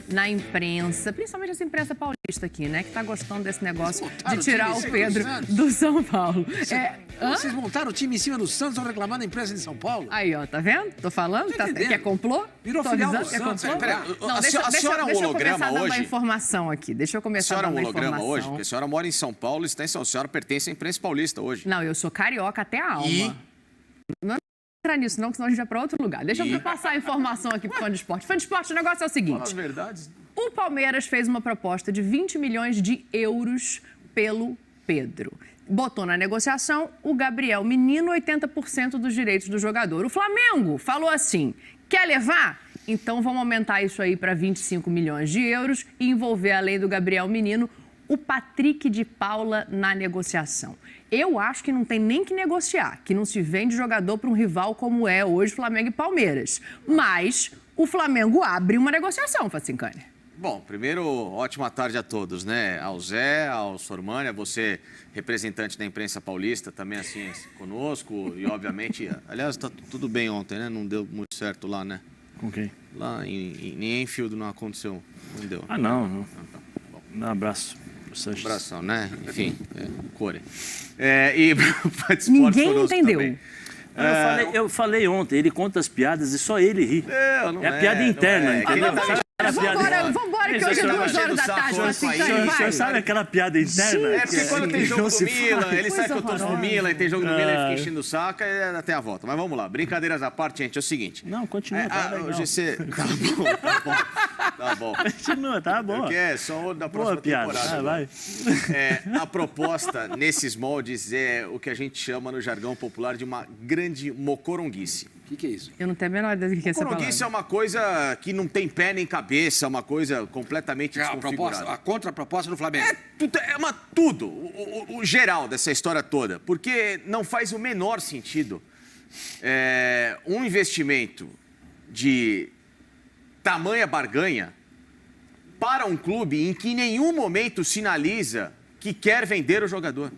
na imprensa, principalmente essa imprensa paulista aqui, né? Que tá gostando desse negócio de tirar o Pedro do São Paulo. Vocês montaram o time em cima do Santos, estão reclamando da imprensa de São Paulo? Aí, ó, tá vendo? Tô falando, que é complô? Virou filial do Santos. Não, deixa eu começar dando a informação aqui. Deixa eu começar dando a informação. A senhora é um holograma hoje? Porque a senhora mora em São Paulo, está em São Paulo, a senhora pertence à imprensa paulista hoje. Não, eu sou carioca até a alma. Não entrar nisso não, senão a gente vai para outro lugar. Deixa eu passar a informação aqui pro Fã de Esporte. Fã de Esporte, o negócio é o seguinte. Fala as verdades. O Palmeiras fez uma proposta de 20 milhões de euros pelo Pedro. Botou na negociação o Gabriel Menino 80% dos direitos do jogador. O Flamengo falou assim, quer levar? Então vamos aumentar isso aí para 25 milhões de euros e envolver, além do Gabriel Menino, o Patrick de Paula na negociação. Eu acho que não tem nem que negociar, que não se vende jogador para um rival como é hoje Flamengo e Palmeiras. Mas o Flamengo abre uma negociação, Facincani. Bom, primeiro, ótima tarde a todos, né? Ao Zé, ao Sormani, a você, representante da imprensa paulista, também assim conosco. E, obviamente, aliás, tá tudo bem ontem, né? Não deu muito certo lá, né? Com quem? Lá em Enfield não aconteceu, não deu. Ah, não. Um abraço. Um abração, né? Enfim, core. E ninguém entendeu. Também. Eu falei ontem, ele conta as piadas e só ele ri. Não é a piada interna, entendeu? Vambora, que hoje é 2 horas da tarde, O senhor sabe aquela piada interna? É porque quando tem jogo do Milan, ele sai que eu torço pro Milan, e tem jogo do Milan, ele fica enchendo o saco, e até a volta. Mas vamos lá, brincadeiras à parte, gente, é o seguinte. Não, continua, tá legal. O GC... Tá bom. Continua, tá bom. É só da próxima temporada. Vai. A proposta, nesses moldes, é o que a gente chama no jargão popular de uma grande mocoronguice. O que é isso? Eu não tenho a menor ideia do que é essa palavra. Mocoronguice é uma coisa que não tem pé nem cabeça, é uma coisa completamente desconfigurada. A contraproposta do Flamengo. Tudo, o geral dessa história toda. Porque não faz o menor sentido um investimento de tamanha barganha para um clube em que em nenhum momento sinaliza que quer vender o jogador.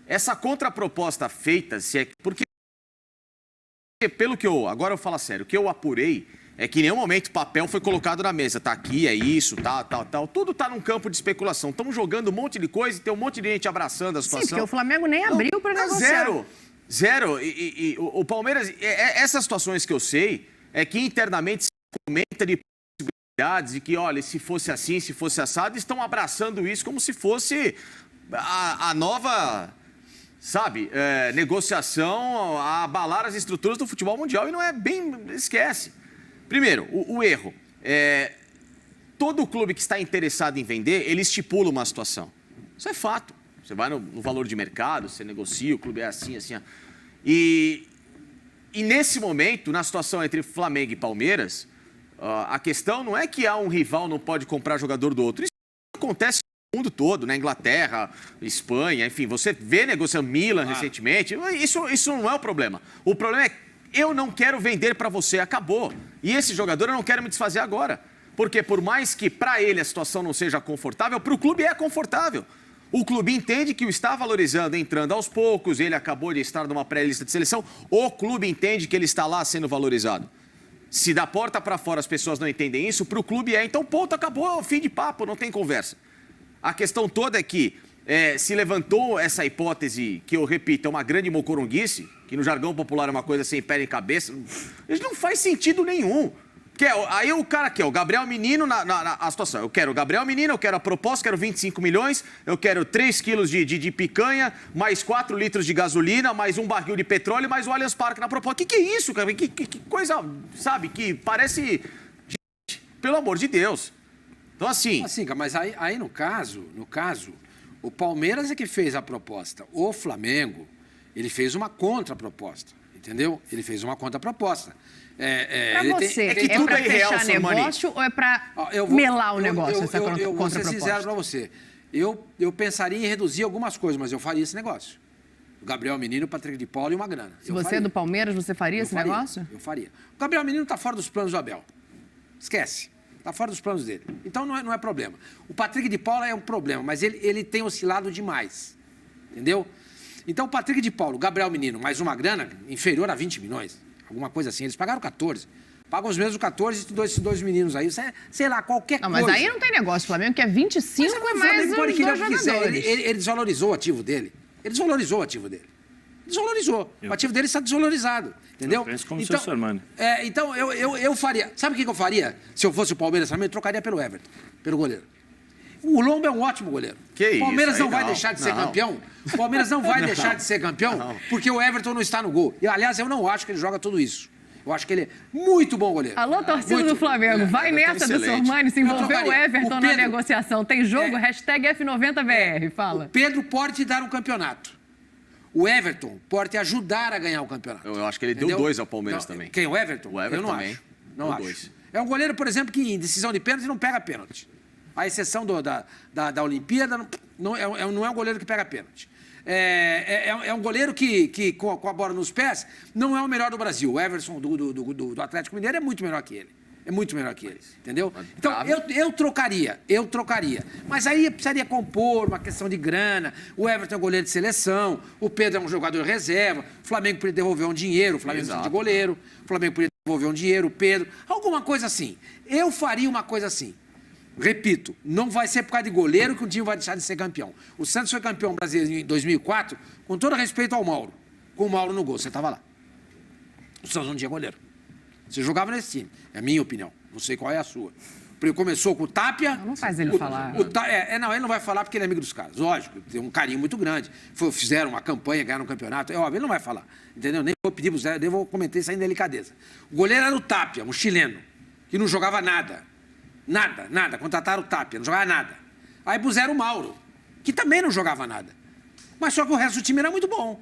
Essa contraproposta feita, porque pelo que agora eu falo sério, o que eu apurei é que em nenhum momento o papel foi colocado na mesa. Tá aqui, é isso, tal. Tudo tá num campo de especulação. Estamos jogando um monte de coisa e tem um monte de gente abraçando a situação. Sim, porque o Flamengo nem abriu para negociar. Zero. E o Palmeiras, essas situações que eu sei, é que internamente se comenta de possibilidades, de que, olha, se fosse assim, se fosse assado, estão abraçando isso como se fosse a nova... Sabe, negociação a abalar as estruturas do futebol mundial e não é bem... Esquece. Primeiro, o erro. Todo clube que está interessado em vender, ele estipula uma situação. Isso é fato. Você vai no valor de mercado, você negocia, o clube é assim. E nesse momento, na situação entre Flamengo e Palmeiras, a questão não é que um rival não pode comprar jogador do outro. Isso acontece no mundo todo, na Inglaterra, Espanha, enfim, você vê negociando Milan recentemente, isso não é o problema. O problema é eu não quero vender para você, acabou. E esse jogador eu não quero me desfazer agora. Porque por mais que para ele a situação não seja confortável, para o clube é confortável. O clube entende que o está valorizando, entrando aos poucos, ele acabou de estar numa pré-lista de seleção, o clube entende que ele está lá sendo valorizado. Se da porta para fora as pessoas não entendem isso, para o clube então ponto, acabou, fim de papo, não tem conversa. A questão toda é que se levantou essa hipótese, que eu repito, é uma grande mocoronguice, que no jargão popular é uma coisa sem pé nem cabeça, isso não faz sentido nenhum. Aí o cara quer o Gabriel Menino na situação. Eu quero o Gabriel Menino, eu quero a proposta, quero 25 milhões, eu quero 3 quilos de picanha, mais 4 litros de gasolina, mais um barril de petróleo, mais o Allianz Parque na proposta. Que é isso, cara? Que coisa, sabe, que parece... Gente, pelo amor de Deus. Então, assim... Mas aí no caso, o Palmeiras é que fez a proposta. O Flamengo, ele fez uma contraproposta, entendeu? Ele fez uma contraproposta. Para você, é para fechar negócio ou é para melar o negócio, essa contraproposta? Eu vou ser sincero para você. Eu pensaria em reduzir algumas coisas, mas eu faria esse negócio. O Gabriel Menino, o Patrick de Paula e uma grana. Se você é do Palmeiras, você faria esse negócio? Eu faria. O Gabriel Menino está fora dos planos do Abel. Esquece. Está fora dos planos dele. Então não é problema. O Patrick de Paula é um problema, mas ele tem oscilado demais. Entendeu? Então o Patrick de Paula, o Gabriel Menino, mais uma grana inferior a 20 milhões. Alguma coisa assim. Eles pagaram 14. Paga os mesmos 14 de esses dois meninos aí. Sei lá, qualquer Não, coisa. mas aí não tem negócio. O Flamengo quer 25 e mais os dois jogadores. Ele desvalorizou o ativo dele. Ele desvalorizou o ativo dele. Desvalorizou. O ativo dele está desvalorizado. Entendeu? Penso como então, seu Armani. Então, eu faria... Sabe o que eu faria? Se eu fosse o Palmeiras também, eu trocaria pelo Everton, pelo goleiro. O Lomba é um ótimo goleiro. Que o Palmeiras isso? não vai deixar de ser campeão. O Palmeiras não vai deixar de ser campeão porque o Everton não está no gol. E, aliás, eu não acho que ele joga tudo isso. Eu acho que ele é muito bom goleiro. Alô, torcida do Flamengo, vai nessa do Sormani, se envolveu o Everton na negociação. Tem jogo? Hashtag F90BR, fala. O Pedro pode te dar um campeonato. O Everton pode te ajudar a ganhar o campeonato. Eu acho que ele deu 2 ao Palmeiras também. Quem? O Everton? O Everton eu não também. acho. Não Deu acho. 2. É um goleiro, por exemplo, que em decisão de pênalti não pega pênalti. A exceção da Olimpíada, não é um goleiro que pega pênalti. É um goleiro que com a bola nos pés, não é o melhor do Brasil. O Everson do Atlético Mineiro é muito melhor que ele. É muito melhor que ele, entendeu? Então, eu trocaria. Mas aí precisaria compor uma questão de grana. O Everton é um goleiro de seleção, o Pedro é um jogador reserva, o Flamengo poderia devolver um dinheiro, o Flamengo precisa de goleiro, o Flamengo poderia devolver um dinheiro, o Pedro, alguma coisa assim. Eu faria uma coisa assim. Repito, não vai ser por causa de goleiro que o time vai deixar de ser campeão. O Santos foi campeão brasileiro em 2004, com todo respeito ao Mauro. Com o Mauro no gol, você estava lá. O Santos não tinha goleiro. Você jogava nesse time, é a minha opinião. Não sei qual é a sua. Começou com o Tapia... Não faz ele falar. Não, ele não vai falar porque ele é amigo dos caras. Lógico, tem um carinho muito grande. Fizeram uma campanha, ganharam um campeonato. É óbvio, ele não vai falar. Entendeu? Nem vou pedir pro Zé, nem vou comentar isso aí em delicadeza. O goleiro era o Tapia, um chileno, que não jogava nada. Nada. Contrataram o Tapia, não jogava nada. Aí puseram o Mauro, que também não jogava nada. Mas só que o resto do time era muito bom.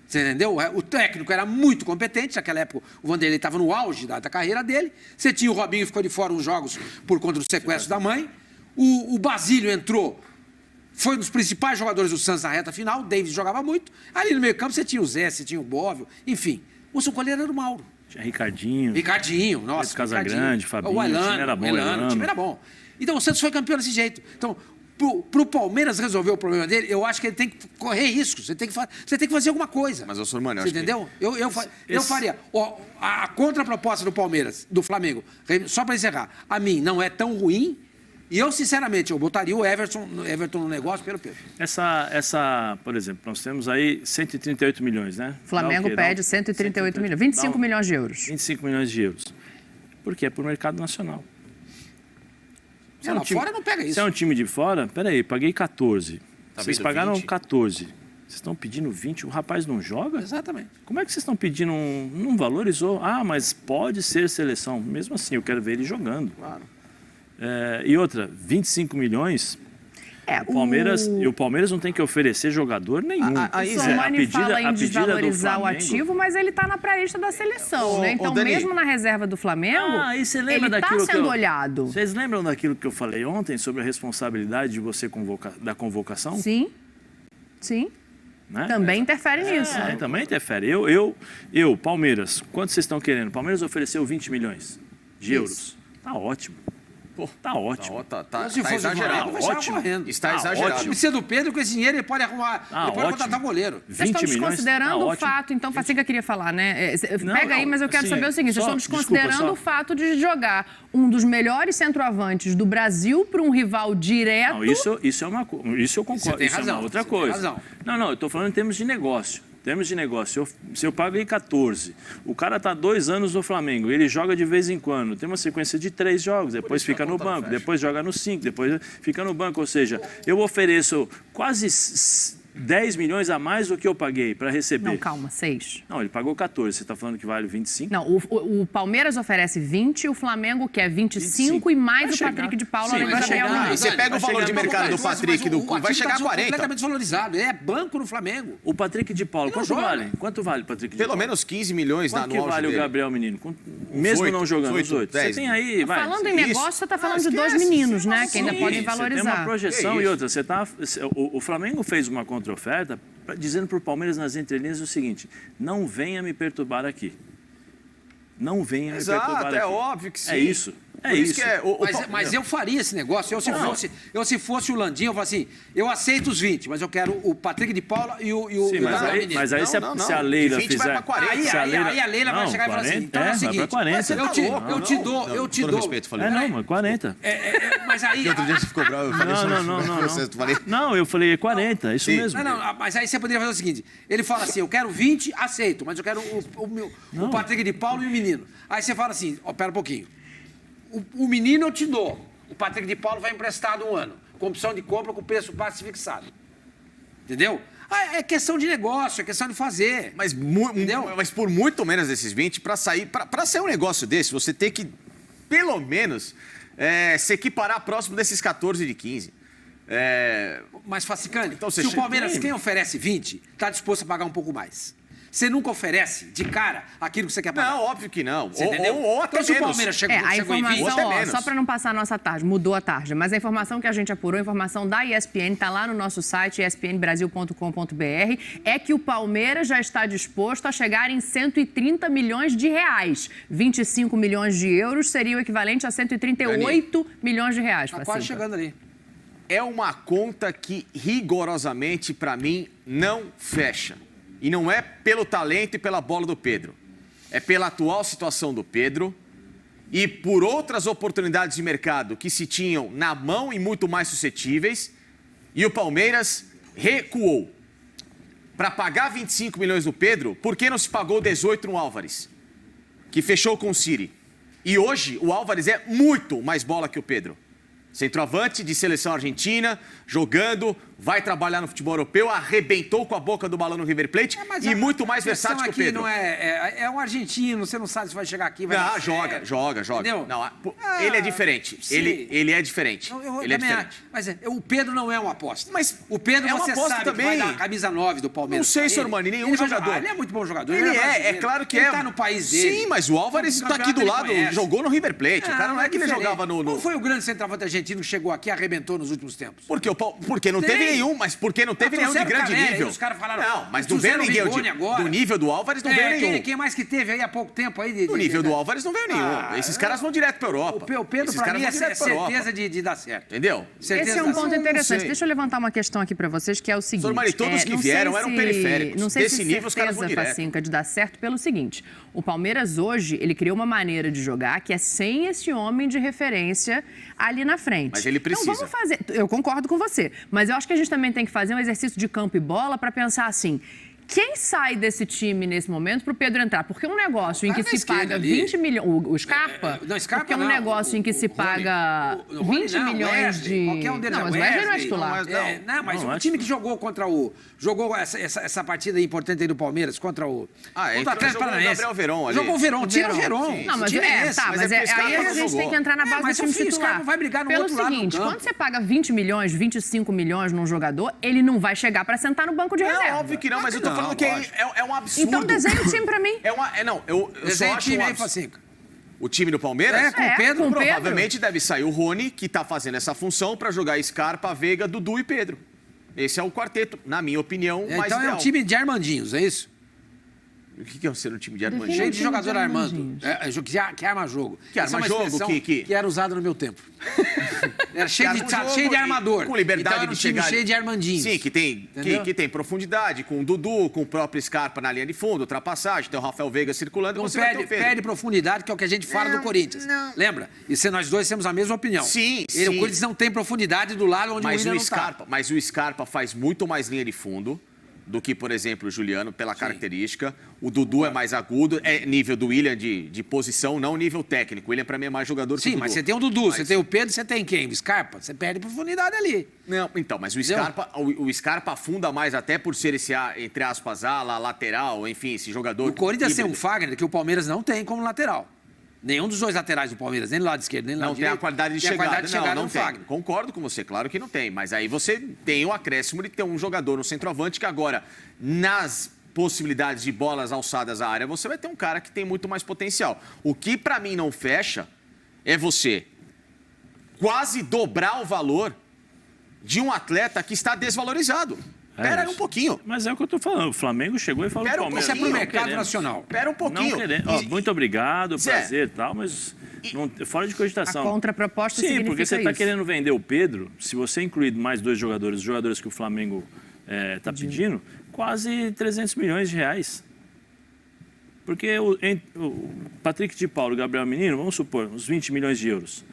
Você entendeu? O técnico era muito competente. Naquela época, o Vanderlei estava no auge da carreira dele. Você tinha o Robinho, que ficou de fora uns jogos por conta do sequestro da mãe. O Basílio entrou, foi um dos principais jogadores do Santos na reta final. O Davis jogava muito. Ali no meio campo você tinha o Zé, você tinha o Bóvio. Enfim, o seu goleiro era o Mauro. Tinha Ricardinho, nossa. Casagrande, Fabinho, o time era bom. O time era bom. Então o Santos foi campeão desse jeito. Então, pro Palmeiras resolver o problema dele, eu acho que ele tem que correr riscos. Você tem que fazer alguma coisa. Mas, Sormani, eu você acho entendeu? Eu faria. A contraproposta do Palmeiras, do Flamengo, só para encerrar, a mim não é tão ruim. E eu, sinceramente, eu botaria o Everton no negócio pelo Pedro. Por exemplo, nós temos aí 138 milhões, né? Flamengo pede 138 milhões. 25 milhões de euros. 25 milhões de euros. Porque é por mercado nacional. Fora não pega isso. Se é um time de fora, peraí, paguei 14. Tá Vocês pagaram 14. Vocês estão pedindo 20, o rapaz não joga? Exatamente. Como é que vocês estão pedindo não valorizou? Ah, mas pode ser seleção. Mesmo assim, eu quero ver ele jogando. Claro. E outra, 25 milhões... O Palmeiras não tem que oferecer jogador nenhum. O Sormani fala em desvalorizar o ativo, mas ele está na pré-lista da seleção, né? Então, mesmo na reserva do Flamengo, ele está sendo olhado. Vocês lembram daquilo que eu falei ontem sobre a responsabilidade de você da convocação? Sim. Né? Também interfere nisso. Né? Também interfere. Palmeiras, quanto vocês estão querendo? O Palmeiras ofereceu 20 milhões de euros. Tá ótimo. Tá ótimo. Tá exagerado. Está exagerado. Precisa do Pedro, com esse dinheiro ele pode arrumar, ele pode contratar goleiro. Vocês estão desconsiderando o fato, então, foi assim que eu queria falar, né? Pega aí, mas eu quero saber o seguinte, vocês estão desconsiderando o fato de jogar um dos melhores centroavantes do Brasil para um rival direto... Não, isso eu concordo, você tem isso razão, é uma outra coisa. Não, eu estou falando em termos de negócio. Se eu paguei 14, o cara está 2 anos no Flamengo, ele joga de vez em quando, tem uma sequência de 3 jogos, depois fica no banco, depois joga no 5, depois fica no banco. Ou seja, eu ofereço quase 10 milhões a mais do que eu paguei para receber. Não, calma, 6. Não, ele pagou 14, você está falando que vale 25? Não, o Palmeiras oferece 20, o Flamengo quer 25 e mais o Patrick de Paula. E você pega o valor de mercado do Patrick, vai chegar a 40. Completamente desvalorizado, é banco no Flamengo. O Patrick de Paula, quanto vale o Patrick de Paula? Pelo menos 15 milhões no auge dele. Quanto vale o Gabriel Menino? Mesmo não jogando os 8. Você tem aí, vai. Falando em negócio, você está falando de 2 meninos, né? Que ainda podem valorizar. Tem uma projeção e outra. O Flamengo fez uma contra-oferta dizendo para o Palmeiras nas entrelinhas o seguinte: não venha me perturbar aqui. não venha Exato, repercutir é aqui. óbvio que sim. É isso. É Por isso. que é, Mas eu faria esse negócio. Se fosse o Landinho, eu falo assim, eu aceito os 20, mas eu quero o Patrick de Paula e o Sim, mas aí Não, se não, se a Leila de 20 vai fizer... pra 40. Aí a Leila vai chegar e falar assim, então é o seguinte, vai pra 40. eu te dou. respeito, falei. Mas 40. Mas aí... Outro dia você ficou bravo, eu falei Não, eu falei 40, isso mesmo. Não, mas aí você poderia fazer o seguinte, ele fala assim, eu quero 20, aceito, mas eu quero o Patrick de Paula e o menino. Aí você fala assim, ó, pera um pouquinho, o menino eu te dou, o Patrick de Paula vai emprestado 1 ano, com opção de compra com preço passe fixado. Entendeu? É questão de negócio, é questão de fazer. Mas por muito menos desses 20, para sair um negócio desse, você tem que, pelo menos, se equiparar próximo desses 14 de 15. Mas, Facicani, então, se o Palmeiras, quem oferece 20, está disposto a pagar um pouco mais. Você nunca oferece de cara aquilo que você quer pagar. Não, óbvio que não. Você entendeu? Ou até então, se o menos. Palmeiras chegou a em 20, informação, menos. só para não passar a nossa tarde, mudou a tarde, mas a informação que a gente apurou, a informação da ESPN, está lá no nosso site, espnbrasil.com.br, é que o Palmeiras já está disposto a chegar em 130 milhões de reais. 25 milhões de euros seria o equivalente a 138 milhões de reais. Está quase chegando ali. É uma conta que, rigorosamente, para mim, não fecha. E não é pelo talento e pela bola do Pedro. É pela atual situação do Pedro e por outras oportunidades de mercado que se tinham na mão e muito mais suscetíveis. E o Palmeiras recuou. Para pagar 25 milhões do Pedro, por que não se pagou 18 no Álvares? Que fechou com o Ciri. E hoje o Álvares é muito mais bola que o Pedro. Centroavante de seleção argentina, jogando, vai trabalhar no futebol europeu, arrebentou com a boca do balão no River Plate e muito mais versátil que o Pedro. Não é um argentino, você não sabe se vai chegar aqui. Joga. Entendeu? Não, ele é diferente. Ele é diferente. Ele é diferente. Mas o Pedro não é uma aposta. Mas o Pedro, é uma você aposta sabe também. Que vai dar a camisa 9 do Palmeiras. Não sei, senhor Mani, nenhum jogador. Ele é muito bom jogador. Ele é claro que ele é. Ele tá no país dele. Sim, mas o Álvares tá aqui do lado, jogou no River Plate. O cara não é que ele jogava no... Não foi o grande centroavante argentino que chegou aqui e arrebentou nos últimos tempos? Porque não teve nenhum, mas porque não teve nenhum de grande nível. Os caras falaram, não, mas não veio ninguém do nível do Álvares, não veio nenhum. Quem mais que teve aí há pouco tempo? Aí do nível do Álvares não veio nenhum. Esses caras vão direto pra Europa. O Pedro, pra mim, é certeza de dar certo. Entendeu? Esse é um ponto interessante. Deixa eu levantar uma questão aqui pra vocês, que é o seguinte. Senhor Mari, todos que vieram eram periféricos. Não sei Desse nível, os caras vão direto. Facinca, de dar certo pelo seguinte. O Palmeiras hoje, ele criou uma maneira de jogar que é sem esse homem de referência ali na frente. Mas ele precisa. Então vamos fazer... Eu concordo com você, mas eu acho que a gente também tem que fazer um exercício de campo e bola para pensar assim... Quem sai desse time nesse momento para o Pedro entrar? Porque um negócio em que se paga 20 milhões... O Scarpa? Não, Scarpa porque um negócio em que se paga 20 milhões de... Qualquer um deles não, mas o Wesley não é titular. Mas o time que jogou contra o... Jogou essa partida importante aí do Palmeiras contra o... contra o Atlético Paranaense. Gabriel Verón ali. Jogou o Verón, tira o Verón. Não, mas aí a gente tem que entrar na base do time titular. Vai brigar no pelo outro lado do seguinte, campo. quando você paga 20 milhões, 25 milhões num jogador, ele não vai chegar para sentar no banco de reserva. Não, óbvio que não, mas eu tô falando que é um absurdo. Então desenha o time pra mim. Eu só acho um absurdo. O time do Palmeiras? Com o Pedro? Provavelmente deve sair o Rony, que tá fazendo essa função, para jogar Scarpa, Veiga, Dudu e Pedro. Esse é o quarteto, na minha opinião, mais então ideal. É um time de Armandinhos, é isso? O que é ser um time de Armandinhos? Cheio de jogador armando. Que arma jogo. Que arma jogo? Que era usado no meu tempo. Era cheio de armador. Com liberdade então, de chegar. Cheio de Armandinhos. Sim, que tem profundidade, com o Dudu, com o próprio Scarpa na linha de fundo, ultrapassagem, tem o Rafael Veiga circulando. Não perde profundidade, que é o que a gente fala do Corinthians. Não. Lembra? E nós dois temos a mesma opinião. Sim. O Corinthians não tem profundidade do lado onde o Willian não tá. Mas o Scarpa faz muito mais linha de fundo do que, por exemplo, o Juliano, pela característica. O Dudu é mais agudo, é nível do Willian de posição, não nível técnico. O Willian, pra mim, é mais jogador que o Dudu. Sim, mas você tem o Dudu, você tem o Pedro, você tem quem? O Scarpa? Você perde profundidade ali. Não, então, mas o Scarpa afunda mais até por ser esse, entre aspas, ala, lateral, enfim, esse jogador... O Corinthians tem um Fagner que o Palmeiras não tem como lateral. Nenhum dos dois laterais do Palmeiras, nem do lado esquerdo, nem do lado direito. Não tem a qualidade de chegada. Não tem. Concordo com você, claro que não tem. Mas aí você tem o acréscimo de ter um jogador no centroavante que agora, nas possibilidades de bolas alçadas à área, você vai ter um cara que tem muito mais potencial. O que pra mim não fecha é você quase dobrar o valor de um atleta que está desvalorizado. Pera aí um pouquinho. Mas é o que eu tô falando. O Flamengo chegou e falou Pera um Palmeiras. Isso é pro Não mercado queremos. nacional. Pera um pouquinho. Não queremos. Ó, muito obrigado, Zé, prazer e tal, mas fora de cogitação. A contraproposta Sim, significa porque você está isso. querendo vender o Pedro, se você incluir mais 2 jogadores, os jogadores que o Flamengo está pedindo, quase 300 milhões de reais. Porque o Patrick de Paulo e o Gabriel Menino, vamos supor, uns 20 milhões de euros.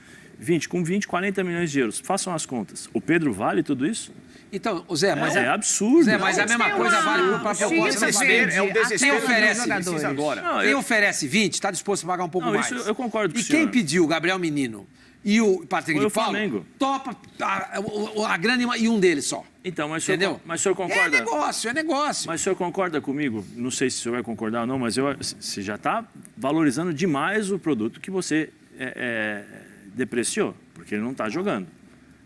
40 milhões de euros. Façam as contas. O Pedro vale tudo isso? Então, Zé, mas É absurdo. Zé, mas a mesma coisa vale para a proposta Justiça do Flamengo. verde É um desespero até que oferece os jogadores. agora. Não, Quem eu- oferece 20 está disposto a pagar um pouco Não, mais. isso eu concordo com E o quem senhor. pediu o Gabriel Menino e o Patrick Foi de o Paulo, Flamengo. topa a grana e um deles só. Então, mas Entendeu? o senhor concorda? É negócio. Mas o senhor concorda comigo? Não sei se o senhor vai concordar ou não, mas você já está valorizando demais o produto que você depreciou, porque ele não está jogando.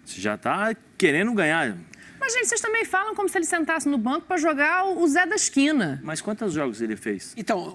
Você já está querendo ganhar. Mas, gente, vocês também falam como se ele sentasse no banco para jogar o Zé da esquina. Mas quantos jogos ele fez? Então,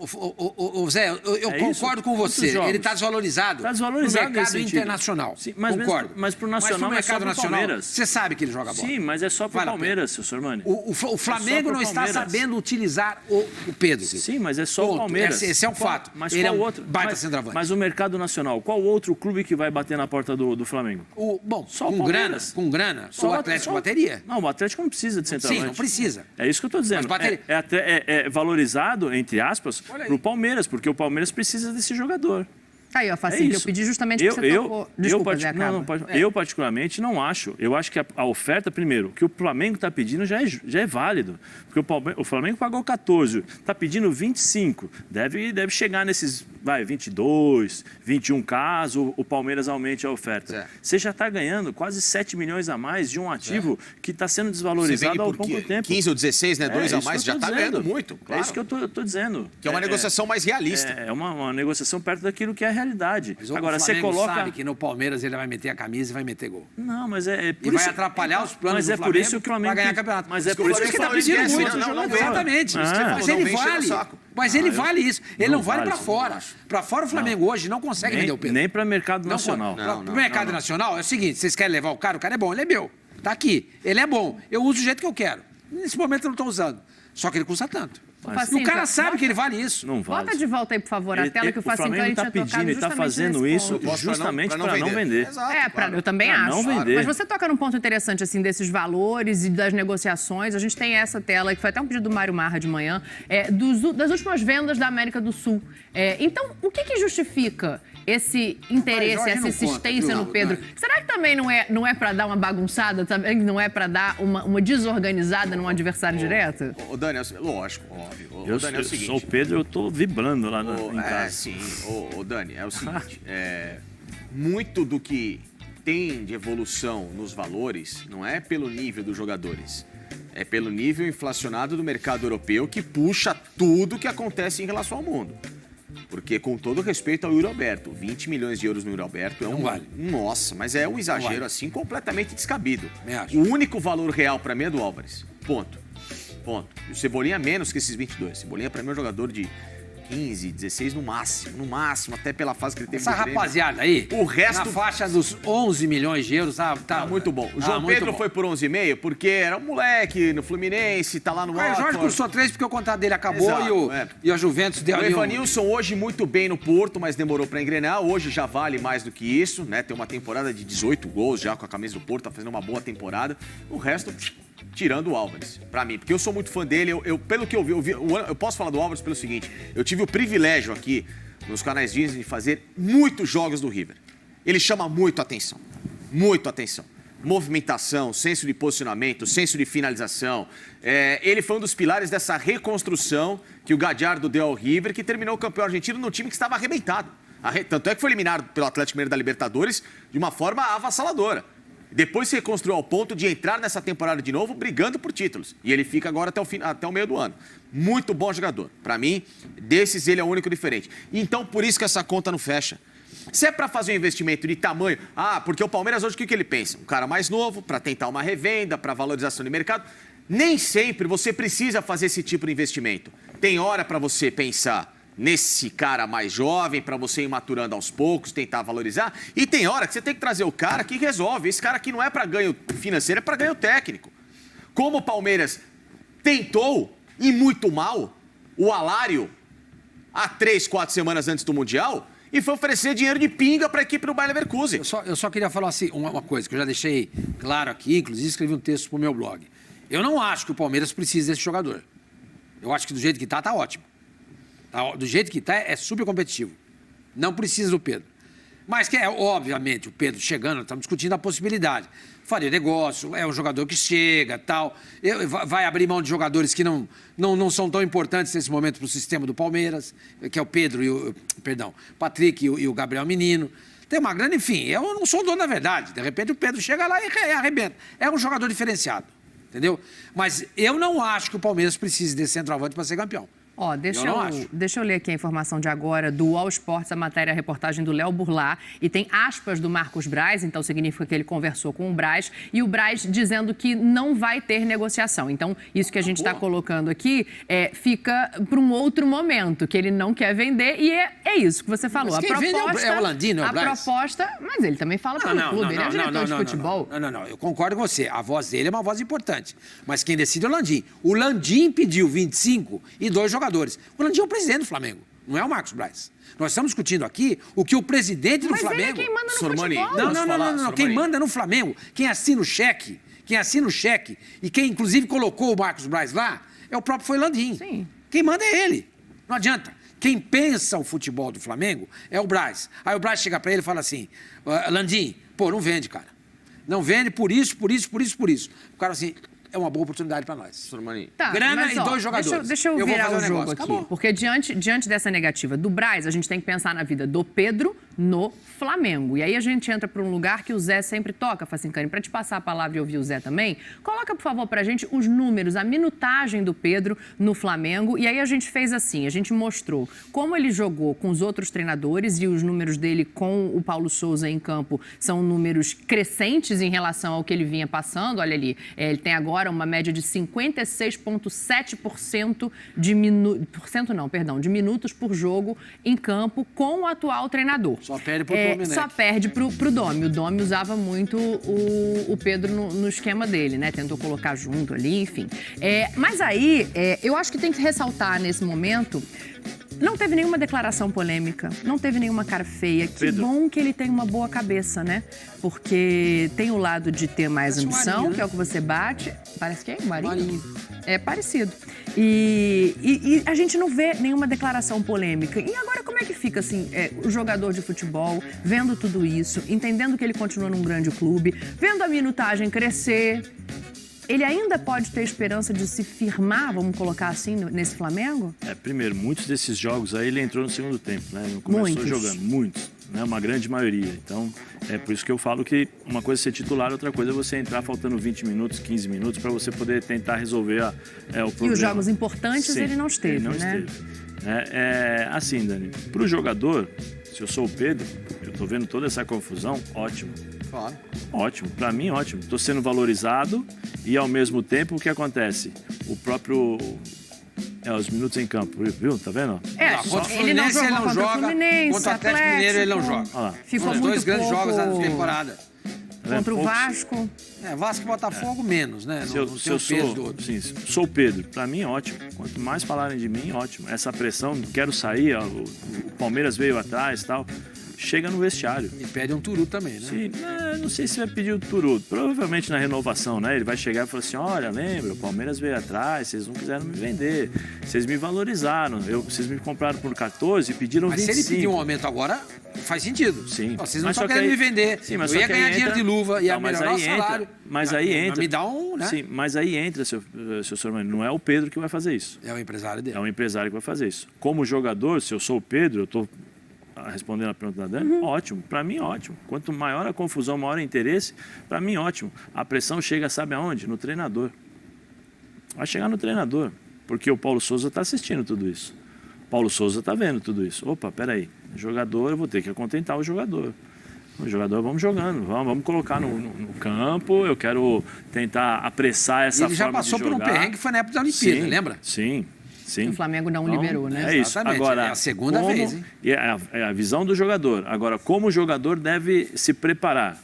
o Zé, eu É concordo isso? com você. Quantos jogos? Ele está desvalorizado, Tá desvalorizado no mercado nesse sentido. internacional. Sim, mas concordo. mesmo- mas pro nacional mas é só mercado pro nacional, Palmeiras. você sabe que ele joga bola. Sim, mas é só para o Vale a Palmeiras, seu Sormani. O Flamengo pro não está Palmeiras. sabendo utilizar o Pedro. Sim, mas é só Ponto. o Palmeiras. Esse é um fato. Mas Ele qual é um outro? baita centroavante. Mas o mercado nacional, qual outro clube que vai bater na porta do Flamengo? Bom, Só o com grana, Palmeiras. o Atlético bateria. Não, o Atlético não precisa de centroavante. Sim, não precisa. É isso que eu estou dizendo. Mas bateria- É valorizado, entre aspas, Olha aí. para o Palmeiras, porque o Palmeiras precisa desse jogador. Aí, ó, É Facinho, eu isso. pedi justamente que você tocou. Desculpa, Zé, acaba. Eu, particularmente, não acho. Eu acho que a oferta, primeiro, que o Flamengo está pedindo já é válido. Porque o Flamengo pagou 14, está pedindo 25. Deve chegar nesses, 22, 21 caso o Palmeiras aumente a oferta. Zé. Você já está ganhando quase 7 milhões a mais de um ativo que está sendo desvalorizado há pouco tempo. 15 ou 16, né? 2 a isso mais, que eu já tô está dizendo. ganhando muito, claro. É isso que eu estou dizendo. Que é uma negociação mais realista. É uma negociação perto daquilo que é a realidade. Mas o Agora, você Flamengo coloca... sabe que no Palmeiras ele vai meter a camisa e vai meter gol. Não, mas é por E isso... vai atrapalhar os planos Mas do é por Flamengo isso que o Flamengo para ganhar tem- campeonato. Mas é por isso que que está o pedindo Flamengo muito. esquece, não vem. Exatamente. Ah. Mas Não ele vem encher o vale. saco. Mas ele vale isso. Ele não vale vale para isso, fora. Para fora o Flamengo hoje não consegue vender o Pedro. Nem para mercado Não, nacional. Para o mercado nacional é o seguinte, vocês querem levar o cara é bom, ele é meu. Tá aqui, ele é bom. Eu uso do jeito que eu quero. Nesse momento eu não estou usando. Só que ele custa tanto. Mas- E o cara Facinho, sabe bota- que ele vale isso. Não vale. Bota de volta aí, por favor, a tela que o Facinho Flamengo tinha está tocado pedindo e está justamente fazendo nesse isso ponto. justamente para não vender. Exato, É, claro. eu também Pra acho. não vender. Mas você toca num ponto interessante, assim, desses valores e das negociações. A gente tem essa tela, que foi até um pedido do Mário Marra de manhã, das últimas vendas da América do Sul. Então, o que justifica esse interesse, Jorge essa não conta, insistência viu, no Pedro? Dani? Será que também não é para dar uma bagunçada, também não é para dar uma desorganizada num adversário direto? Ô, Dani, lógico, óbvio. Ô, Eu Dani, é o seguinte. sou o Pedro, eu estou vibrando lá em casa. Sim. Ô, Dani, é o seguinte. Muito do que tem de evolução nos valores não é pelo nível dos jogadores. É pelo nível inflacionado do mercado europeu que puxa tudo que acontece em relação ao mundo. Porque, com todo respeito ao Yuri Alberto, 20 milhões de euros no Yuri Alberto é Não vale. Nossa, mas é um exagero, vale. assim, completamente descabido. Me acho. O único valor real pra mim é do Álvares. Ponto. E o Cebolinha é menos que esses 22. Cebolinha, pra mim, é um jogador de 15, 16 no máximo, até pela fase que ele teve Essa no Grêmio. rapaziada aí, O resto- na faixa dos 11 milhões de euros, Tá muito bom. O João muito Pedro bom. foi por 11,5 porque era um moleque no Fluminense, tá lá no O Jorge Watford. custou 3 porque o contrato dele acabou Exato, e a Juventus deu O ali Evanilson hoje muito bem no Porto, mas demorou pra engrenar. Hoje já vale mais do que isso, né? Tem uma temporada de 18 gols já com a camisa do Porto, tá fazendo uma boa temporada. O resto, tirando o Álvares, pra mim. Porque eu sou muito fã dele, pelo que eu vi, eu posso falar do Álvares pelo seguinte, eu tive o privilégio aqui, nos canais Disney, de fazer muitos jogos do River. Ele chama muito atenção, movimentação, senso de posicionamento, senso de finalização. Ele foi um dos pilares dessa reconstrução que o Gallardo deu ao River, que terminou o campeão argentino num time que estava arrebentado. Tanto é que foi eliminado pelo Atlético Mineiro da Libertadores de uma forma avassaladora. Depois se reconstruiu ao ponto de entrar nessa temporada de novo brigando por títulos. E ele fica agora até o meio do ano. Muito bom jogador. Para mim, desses ele é o único diferente. Então, por isso que essa conta não fecha. Se é para fazer um investimento de tamanho... porque o Palmeiras hoje o que ele pensa? Um cara mais novo, para tentar uma revenda, para valorização de mercado. Nem sempre você precisa fazer esse tipo de investimento. Tem hora para você pensar nesse cara mais jovem, para você ir maturando aos poucos, tentar valorizar. E tem hora que você tem que trazer o cara que resolve. Esse cara aqui não é para ganho financeiro, é para ganho técnico. Como o Palmeiras tentou, e muito mal, o Alário, há 3, 4 semanas antes do Mundial, e foi oferecer dinheiro de pinga para a equipe do Bayer Leverkusen. Eu só queria falar assim, uma coisa que eu já deixei claro aqui, inclusive escrevi um texto para o meu blog. Eu não acho que o Palmeiras precise desse jogador. Eu acho que do jeito que tá ótimo. Do jeito que tá, é super competitivo. Não precisa do Pedro. Mas que obviamente, o Pedro chegando, estamos discutindo a possibilidade. Faria negócio, é um jogador que chega, tal. Vai abrir mão de jogadores que não são tão importantes nesse momento para o sistema do Palmeiras, que é o Pedro e o... Perdão, Patrick e o Gabriel Menino. Tem uma grande... Enfim, eu não sou dono da verdade. De repente o Pedro chega lá e arrebenta. É um jogador diferenciado, entendeu? Mas eu não acho que o Palmeiras precise desse centroavante para ser campeão. Ó, deixa eu ler aqui a informação de agora do All Sports, a reportagem do Léo Burlá, e tem aspas do Marcos Braz, então significa que ele conversou com o Braz, e o Braz dizendo que não vai ter negociação. Então, isso que a gente está colocando aqui fica para um outro momento, que ele não quer vender, e é isso que você falou. Mas quem vende é o Landim, não é o Braz? A proposta, mas ele também fala pelo clube, ele é diretor de futebol. Não, eu concordo com você, a voz dele é uma voz importante, mas quem decide é o Landim. O Landim pediu 25 e 2 jogadores. O Landim é o presidente do Flamengo, não é o Marcos Braz. Nós estamos discutindo aqui o que o presidente do Flamengo... Mas ele é quem manda no Sormani, futebol. Não. Quem manda no Flamengo, quem assina o cheque, e quem inclusive colocou o Marcos Braz lá, é o próprio Landim. Sim. Quem manda é ele. Não adianta. Quem pensa o futebol do Flamengo é o Braz. Aí o Braz chega para ele e fala assim, Landim, não vende, cara. Não vende por isso. O cara assim... É uma boa oportunidade para nós. Sormani. Tá, grana mas, e 2 jogadores. Deixa eu virar o jogo aqui. Acabou. Porque diante dessa negativa do Braz, a gente tem que pensar na vida do Pedro no Flamengo. E aí a gente entra para um lugar que o Zé sempre toca, Facincani. Para te passar a palavra e ouvir o Zé também, coloca, por favor, para a gente os números, a minutagem do Pedro no Flamengo. E aí a gente fez assim, a gente mostrou como ele jogou com os outros treinadores e os números dele com o Paulo Souza em campo são números crescentes em relação ao que ele vinha passando. Olha ali, ele tem agora uma média de 56,7% de minutos por jogo em campo com o atual treinador. Só perde pro Domi, né? Só perde pro Domi. O Domi usava muito o Pedro no esquema dele, né? Tentou colocar junto ali, enfim. Mas aí, eu acho que tem que ressaltar nesse momento... Não teve nenhuma declaração polêmica, não teve nenhuma cara feia. Que Pedro. bom que ele tem uma boa cabeça, né? Porque tem o lado de ter mais Parece ambição, Marinho, né? que é o que você bate. Parece que é Marinho. Marinho. É parecido. E a gente não vê nenhuma declaração polêmica. E agora como é que fica, assim, o jogador de futebol, vendo tudo isso, entendendo que ele continua num grande clube, vendo a minutagem crescer... Ele ainda pode ter esperança de se firmar, vamos colocar assim, nesse Flamengo? Primeiro, muitos desses jogos aí ele entrou no segundo tempo, né? Não começou jogando, muitos, né? Uma grande maioria. Então, é por isso que eu falo que uma coisa é ser titular, outra coisa é você entrar faltando 20 minutos, 15 minutos, para você poder tentar resolver o problema. E os jogos importantes Sim, ele não esteve, ele não né? esteve. Assim, Dani, para o jogador, se eu sou o Pedro, eu tô vendo toda essa confusão, ótimo. Claro. Ótimo, para mim ótimo. Estou sendo valorizado e ao mesmo tempo o que acontece? O próprio... os minutos em campo, viu? Tá vendo? Contra o ele não Fluminense ele jogou não contra o joga, Fluminense, contra o Atlético Mineiro ele não joga. Olha lá. Ficou Os muito 2 grandes pouco... jogos da temporada. Contra o Vasco. Vasco e Botafogo menos, né? Se eu sou o Pedro, para mim ótimo. Quanto mais falarem de mim, ótimo. Essa pressão, quero sair, o Palmeiras veio atrás e tal. Chega no vestiário. E pede um turu também, né? Sim, não sei se vai pedir o turu. Provavelmente na renovação, né? Ele vai chegar e falar assim, olha, lembra, o Palmeiras veio atrás, vocês não quiseram me vender, vocês me valorizaram, vocês me compraram por 14 e pediram 25. Mas se ele pedir um aumento agora, faz sentido. Sim. Vocês não estão querendo me vender. Sim, mas eu ia ganhar dinheiro de luva, ia melhorar o salário. Mas aí entra. Me dá um, né? Sim, mas aí entra, seu Sormani, não é o Pedro que vai fazer isso. É o empresário dele. É o empresário que vai fazer isso. Como jogador, se eu sou o Pedro, eu estou respondendo a pergunta da Dani, ótimo. Para mim, ótimo. Quanto maior a confusão, maior o interesse, para mim, ótimo. A pressão chega, sabe aonde? No treinador. Vai chegar no treinador, porque o Paulo Souza está assistindo tudo isso. O Paulo Souza está vendo tudo isso. Opa, peraí. Jogador, eu vou ter que contentar o jogador. O jogador, vamos jogando, vamos colocar no campo. Eu quero tentar apressar essa forma de jogar. Ele já passou por um perrengue que foi na época da Olimpíada, lembra? Sim. Sim. O Flamengo não liberou, né? É isso. Agora, é a segunda vez, hein? É a visão do jogador. Agora, como o jogador deve se preparar,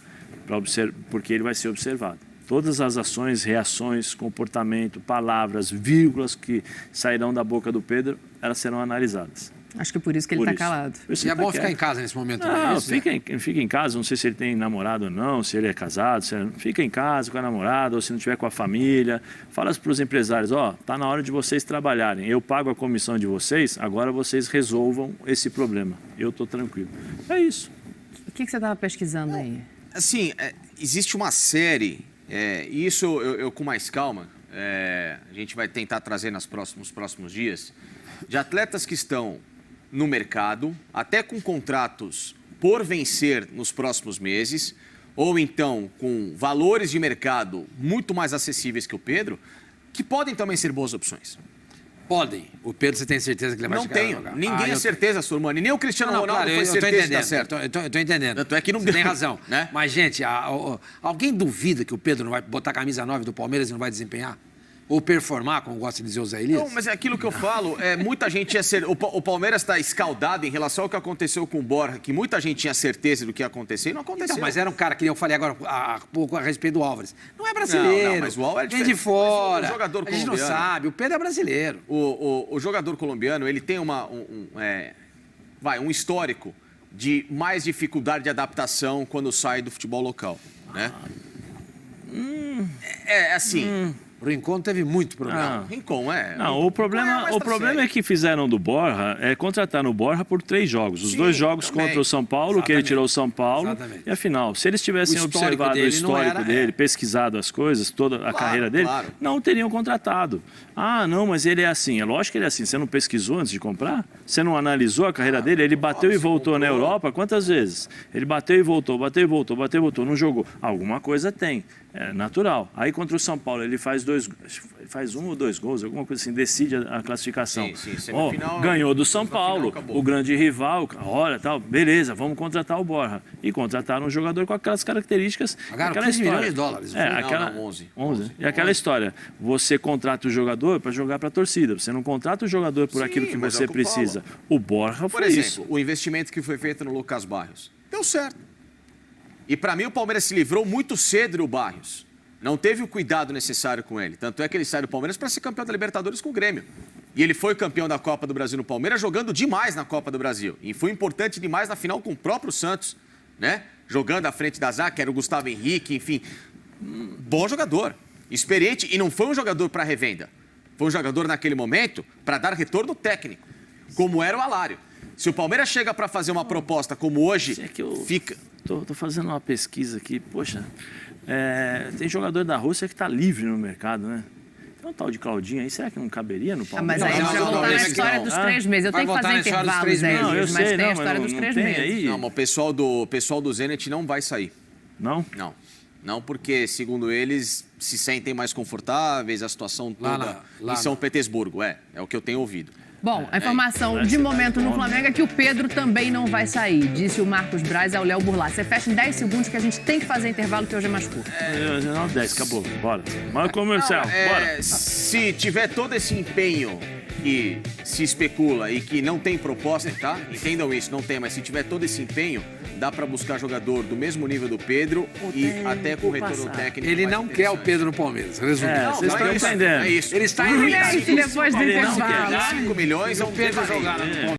porque ele vai ser observado. Todas as ações, reações, comportamento, palavras, vírgulas que sairão da boca do Pedro, elas serão analisadas. Acho que por isso que ele está calado. E é bom ficar em casa nesse momento também. Não, isso, né? fica em casa, não sei se ele tem namorado ou não, se ele é casado, fica em casa com a namorada, ou se não tiver com a família. Fala para os empresários, tá na hora de vocês trabalharem, eu pago a comissão de vocês, agora vocês resolvam esse problema. Eu estou tranquilo. É isso. O que você estava pesquisando aí? Assim, existe uma série, e isso eu com mais calma, a gente vai tentar trazer nos próximos dias, de atletas que estão no mercado, até com contratos por vencer nos próximos meses, ou então com valores de mercado muito mais acessíveis que o Pedro, que podem também ser boas opções. Podem. O Pedro, você tem certeza que ele vai Não chegar a tenho. jogar? Ninguém é certeza, Surmani. Nem o Cristiano Ronaldo claro, foi eu tô certeza de entendendo. dar certo. Eu tô entendendo. Tanto é que não Você tem deu, razão. né? Mas, gente, alguém duvida que o Pedro não vai botar a camisa 9 do Palmeiras e não vai desempenhar? Ou performar, como gosta de dizer o Zé Elias? Não, mas é aquilo que eu falo, muita gente tinha o Palmeiras está escaldado em relação ao que aconteceu com o Borja, que muita gente tinha certeza do que ia acontecer e não aconteceu. Então, mas era um cara que eu falei agora há pouco a respeito do Álvares. Não é brasileiro. Não, mas o Álvares vem de fora. Mas o jogador a gente não colombiano, sabe. O Pedro é brasileiro. O jogador colombiano, ele tem um histórico de mais dificuldade de adaptação quando sai do futebol local, né? O Rincon teve muito problema. Rincon, Não, o problema é que fizeram do Borja, contrataram o Borja por 3 jogos. Os 2 jogos também. contra o São Paulo, que ele tirou o São Paulo. Exatamente. E afinal, se eles tivessem O histórico observado dele o histórico não era, dele, pesquisado as coisas, toda a carreira dele, claro. não teriam contratado. Ah, não, mas ele é assim. É lógico que ele é assim. Você não pesquisou antes de comprar? Você não analisou a carreira dele? Ele bateu e voltou na Europa quantas vezes? Ele bateu e voltou, bateu e voltou, bateu e voltou, não jogou. Alguma coisa tem. É natural. Aí contra o São Paulo, ele faz 1 ou 2 gols, alguma coisa assim, decide a classificação. Sim, semifinal, ganhou do São Paulo, acabou. o grande rival, olha, tal, beleza, vamos contratar o Borja. E contrataram um jogador com aquelas características. Pagaram aquela 15 milhões história. de dólares. Não, 11. E aquela história, você contrata o jogador para jogar para a torcida, você não contrata o jogador por aquilo que mas você é o que eu precisa. falo. O Borja Por foi exemplo, isso. o investimento que foi feito no Lucas Barrios deu certo. E para mim o Palmeiras se livrou muito cedo do Barrios. Não teve o cuidado necessário com ele. Tanto é que ele sai do Palmeiras para ser campeão da Libertadores com o Grêmio. E ele foi campeão da Copa do Brasil no Palmeiras, jogando demais na Copa do Brasil. E foi importante demais na final com o próprio Santos, né? Jogando à frente da zaga, que era o Gustavo Henrique, enfim. Bom jogador, experiente, e não foi um jogador para revenda. Foi um jogador naquele momento para dar retorno técnico, como era o Alário. Se o Palmeiras chega para fazer uma proposta como hoje, fica... Tô fazendo uma pesquisa aqui, poxa... tem jogador da Rússia que está livre no mercado, né? Tem um tal de Claudinho aí, será que não caberia no Palmeiras? Mas aí a gente vai voltar na história dos 3 meses. Eu tenho que fazer intervalos aí, mas tem a história dos 3 meses. Aí. Não, mas o pessoal do Zenit não vai sair. Não? Não, porque, segundo eles, se sentem mais confortáveis, a situação toda em São Petersburgo. É o que eu tenho ouvido. Bom, a informação de momento no Flamengo é que o Pedro também não vai sair, disse o Marcos Braz ao Léo Burlá. Você fecha em 10 segundos que a gente tem que fazer intervalo, que hoje é mais curto. Não, 10, acabou. Bora. Maior comercial, bora. Se tiver todo esse empenho que se especula e que não tem proposta, tá? Entendam isso, não tem, mas se tiver todo esse empenho, dá para buscar jogador do mesmo nível do Pedro e até com retorno técnico. Ele não quer o Pedro no Palmeiras. Resumindo. Vocês estão entendendo. É isso. Ele está em Depois do intervalo. 5 milhões é um Pedro Pedro jogar lá no